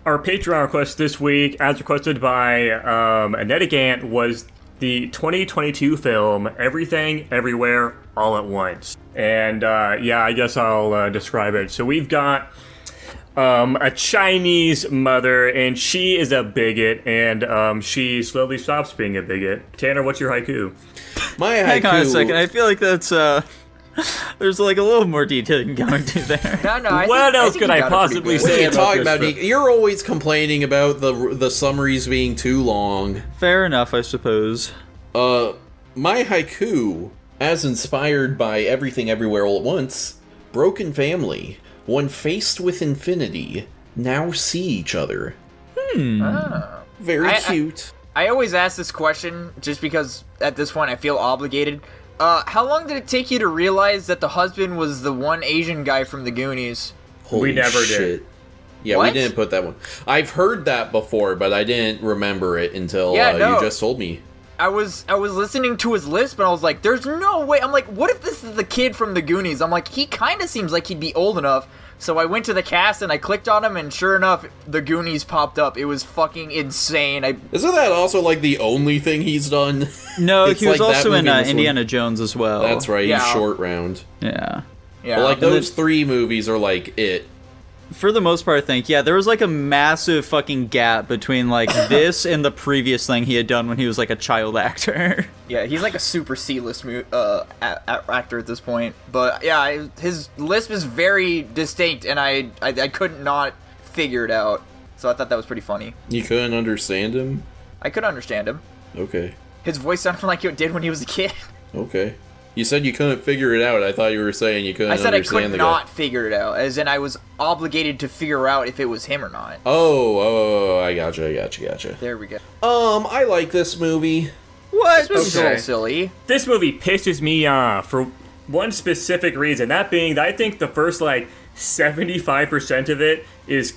our Patreon request this week, as requested by Netigant, was the 2022 film Everything, Everywhere, All at Once. And I guess I'll describe it. So we've got a Chinese mother, and she is a bigot, and she slowly stops being a bigot. Tanner, what's your haiku? My haiku... Hang on a second, I feel like that's, there's like a little more detail you can go into there. No, what else could I possibly say? What are you talking about about? You're always complaining about the summaries being too long. Fair enough, I suppose. My haiku, as inspired by Everything Everywhere All at Once, broken family, when faced with infinity, now see each other. Very cute. I always ask this question just because at this point I feel obligated. How long did it take you to realize that the husband was the one Asian guy from the Goonies? Holy we never shit. did. Yeah, What? we didn't put that one. I've heard that before, but I didn't remember it until you just told me. I was listening to his list, but I was like, there's no way. I'm like, what if this is the kid from the Goonies? I'm like, he kind of seems like he'd be old enough. So I went to the cast and I clicked on him, and sure enough, the Goonies popped up. It was fucking insane. Isn't that also like the only thing he's done? No, It's he was like that also in movie and this one. Indiana Jones as well. That's right, Yeah. he's Short Round. Yeah. Yeah. But like those three movies are like it. For the most part, I think, yeah, there was like a massive fucking gap between like this and the previous thing he had done when he was like a child actor. Yeah, he's like a super C-list actor at this point. But yeah, his lisp is very distinct, and I could not figure it out. So I thought that was pretty funny. You couldn't understand him? I could understand him. Okay. His voice sounded like it did when he was a kid. Okay. You said you couldn't figure it out. I thought you were saying you couldn't I said I understand could the not guy. figure it out, as in I was obligated to figure out if it was him or not. Oh, I gotcha. There we go. I like this movie. What? This was a Okay. little silly. This movie pisses me off for one specific reason. That being that I think the first, 75% of it is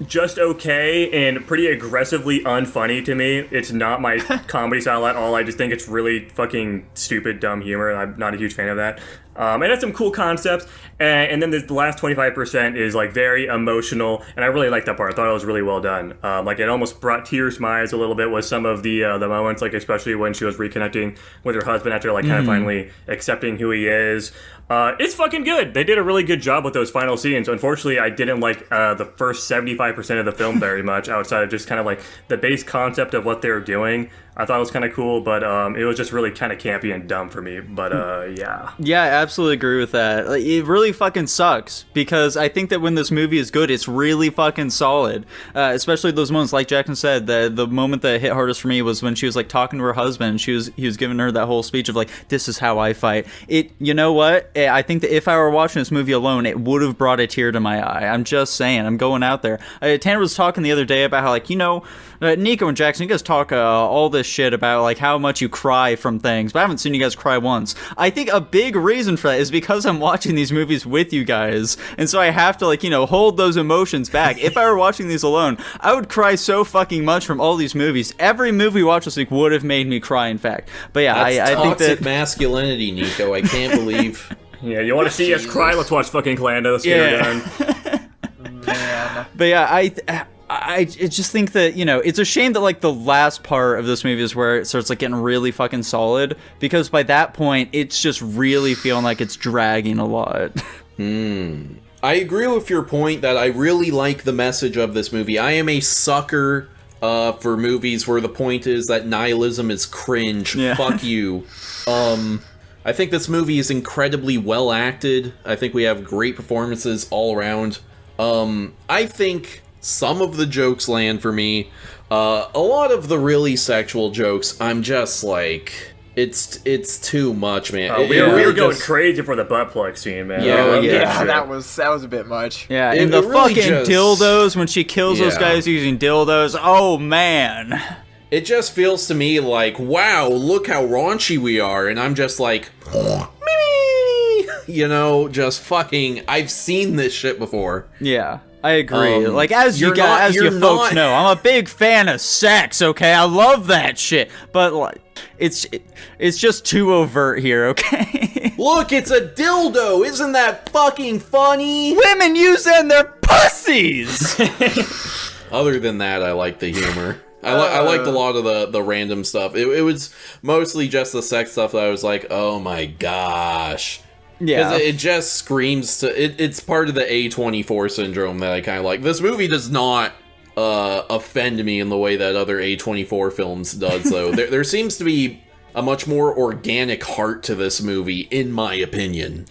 just okay and pretty aggressively unfunny to me. It's not my comedy style at all. I just think it's really fucking stupid, dumb humor, and I'm not a huge fan of that. And it has some cool concepts, and then the last 25% is very emotional, and I really like that part. I thought it was really well done. It almost brought tears to my eyes a little bit with some of the moments, especially when she was reconnecting with her husband after kind of finally accepting who he is. It's fucking good. They did a really good job with those final scenes. Unfortunately, I didn't like the first 75% of the film very much, outside of just kind of the base concept of what they were doing. I thought it was kind of cool, but it was just really kind of campy and dumb for me. But yeah. Yeah, I absolutely agree with that. It really fucking sucks, because I think that when this movie is good, it's really fucking solid. Especially those moments, like Jackson said, the moment that hit hardest for me was when she was talking to her husband. He was giving her that whole speech of this is how I fight. You know what? I think that if I were watching this movie alone, it would have brought a tear to my eye. I'm just saying. I'm going out there. Tanner was talking the other day about how Nico and Jackson, you guys talk all this shit about how much you cry from things, but I haven't seen you guys cry once. I think a big reason for that is because I'm watching these movies with you guys, and so I have to hold those emotions back. If I were watching these alone, I would cry so fucking much from all these movies. Every movie we watched this week would have made me cry, in fact. But yeah, That's I think toxic that masculinity, Nico. I can't believe. Yeah, you want to see us cry? Let's watch fucking Kalanda. Let's get her done. Man. But yeah, I just think that, it's a shame that, the last part of this movie is where it starts, getting really fucking solid, because by that point, it's just really feeling like it's dragging a lot. I agree with your point that I really like the message of this movie. I am a sucker for movies where the point is that nihilism is cringe. Yeah. Fuck you. I think this movie is incredibly well acted. I think we have great performances all around. I think some of the jokes land for me. A lot of the really sexual jokes, I'm just it's too much, man. We were going just- crazy for the butt plug scene, man. Yeah, I love Yeah, shit. that was a bit much. Yeah, It- and the it really fucking just- dildos when she kills those Yeah. guys using dildos. Oh, man. It just feels to me wow, look how raunchy we are, and I'm just just fucking, I've seen this shit before. Yeah, I agree. As you're you folks not- know, I'm a big fan of sex, okay? I love that shit. But, it's just too overt here, okay? Look, it's a dildo! Isn't that fucking funny? Women use that in their pussies! Other than that, I like the humor. I liked a lot of the random stuff. It was mostly just the sex stuff that I was like, oh my gosh. Yeah. Because it just screams to... It's part of the A24 syndrome that I kind of like. This movie does not offend me in the way that other A24 films does, though. there seems to be a much more organic heart to this movie, in my opinion.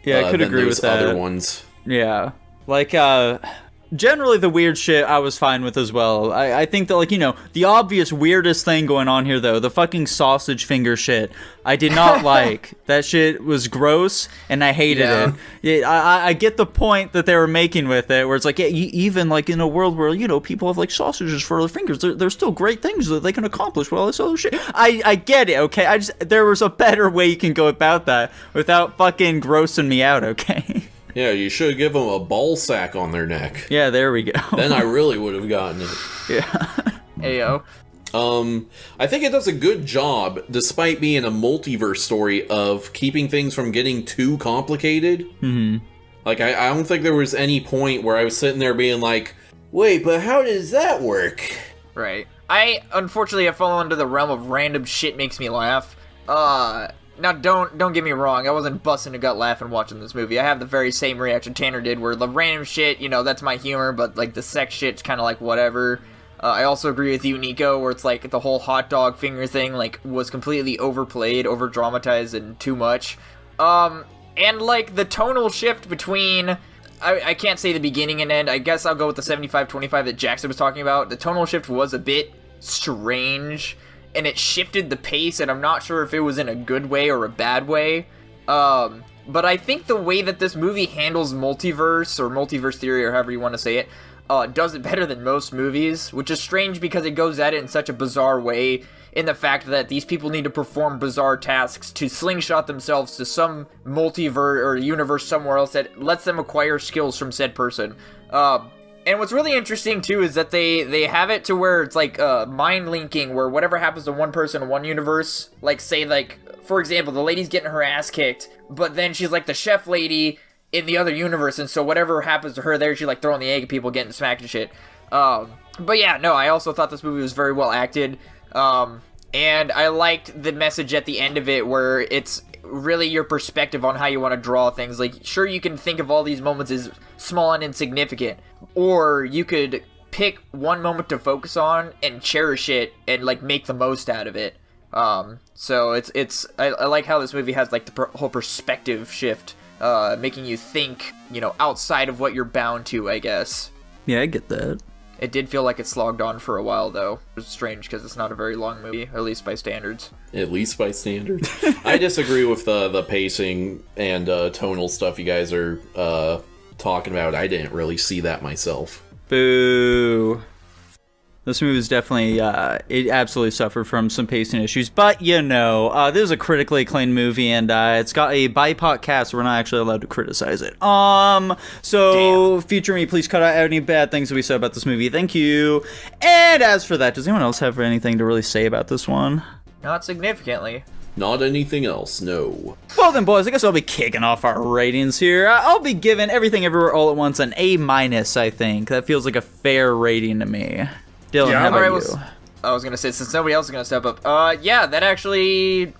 Yeah, I could agree with that. Other ones. Yeah. Like, generally the weird shit I was fine with as well. I think that, like, you know, the obvious weirdest thing going on here, though, the fucking sausage finger shit, I did not like. That shit was gross, and I hated it. Yeah, I get the point that they were making with it, where it's like, yeah, even, like, in a world where, you know, people have, like, sausages for their fingers, there's still great things that they can accomplish with all this other shit. I get it, okay? There was a better way you can go about that without fucking grossing me out, okay? Yeah, you should give them a ball sack on their neck. Yeah, there we go. Then I really would have gotten it. Yeah. Ayo. I think it does a good job, despite being a multiverse story, of keeping things from getting too complicated. Mm-hmm. Like, I don't think there was any point where I was sitting there being like, wait, but how does that work? Right. I, unfortunately, have fallen into the realm of random shit makes me laugh. Now, don't get me wrong, I wasn't busting a gut laughing watching this movie. I have the very same reaction Tanner did, where the random shit, you know, that's my humor, but, like, the sex shit's kind of like whatever. I also agree with you, Nico, where it's like the whole hot dog finger thing, like, was completely overplayed, over-dramatized, and too much. And, like, the tonal shift between... I can't say the beginning and end. I guess I'll go with the 75-25 that Jackson was talking about. The tonal shift was a bit strange, and it shifted the pace, and I'm not sure if it was in a good way or a bad way. But I think the way that this movie handles multiverse, or multiverse theory, or however you want to say it, does it better than most movies, which is strange because it goes at it in such a bizarre way, in the fact that these people need to perform bizarre tasks to slingshot themselves to some multiverse or universe somewhere else that lets them acquire skills from said person. And what's really interesting, too, is that they have it to where it's, like, mind linking, where whatever happens to one person in one universe, like, say, like, for example, the lady's getting her ass kicked, but then she's, like, the chef lady in the other universe, and so whatever happens to her there, she's, like, throwing the egg at people, getting smacked and shit. But yeah, no, I also thought this movie was very well acted, and I liked the message at the end of it, where it's really your perspective on how you want to draw things. Like, sure, you can think of all these moments as small and insignificant, or you could pick one moment to focus on and cherish it and, like, make the most out of it. So I like how this movie has, like, the whole perspective shift, making you think, you know, outside of what you're bound to, I guess. Yeah, I get that. It did feel like it slogged on for a while, though. It was strange because it's not a very long movie, at least by standards. At least by standards. I disagree with the pacing and tonal stuff you guys are talking about. I didn't really see that myself. Boo. This movie is definitely, it absolutely suffered from some pacing issues, but, you know, this is a critically acclaimed movie, and it's got a BIPOC cast, so we're not actually allowed to criticize it. So, damn. Future me, please cut out any bad things that we said about this movie, thank you. And as for that, does anyone else have anything to really say about this one? Not significantly. Not anything else, no. Well then, boys, I guess I'll be kicking off our ratings here. I'll be giving Everything Everywhere All at Once an A-, I think. That feels like a fair rating to me. Dylan, how about you? I was gonna say, since nobody else is gonna step up, yeah, that actually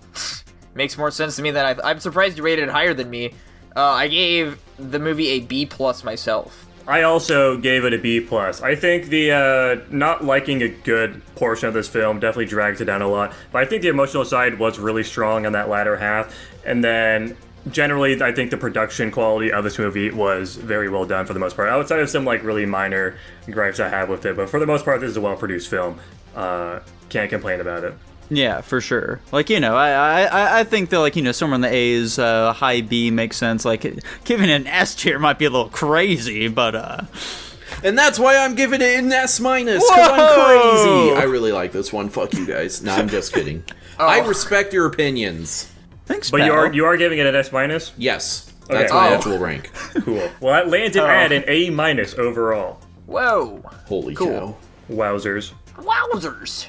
makes more sense to me than I'm surprised you rated it higher than me. I gave the movie a B+ myself. I also gave it a B+. I think the not liking a good portion of this film definitely drags it down a lot, but I think the emotional side was really strong on that latter half, and then generally, I think the production quality of this movie was very well done for the most part, outside of some, like, really minor gripes I have with it. But for the most part, this is a well-produced film. Can't complain about it. Yeah, for sure. Like, you know, I think that, like, you know, somewhere in the A's, high B makes sense. Like, giving it an S tier might be a little crazy, but, And that's why I'm giving it an S-, because I'm crazy! I really like this one. Fuck you guys. No, I'm just kidding. I respect your opinions. Thanks, but pal. you are giving it an S-? Yes. Okay. That's my actual rank. Cool. Well, that lands it at an A- overall. Whoa. Holy cool. cow. Wowzers. Wowzers.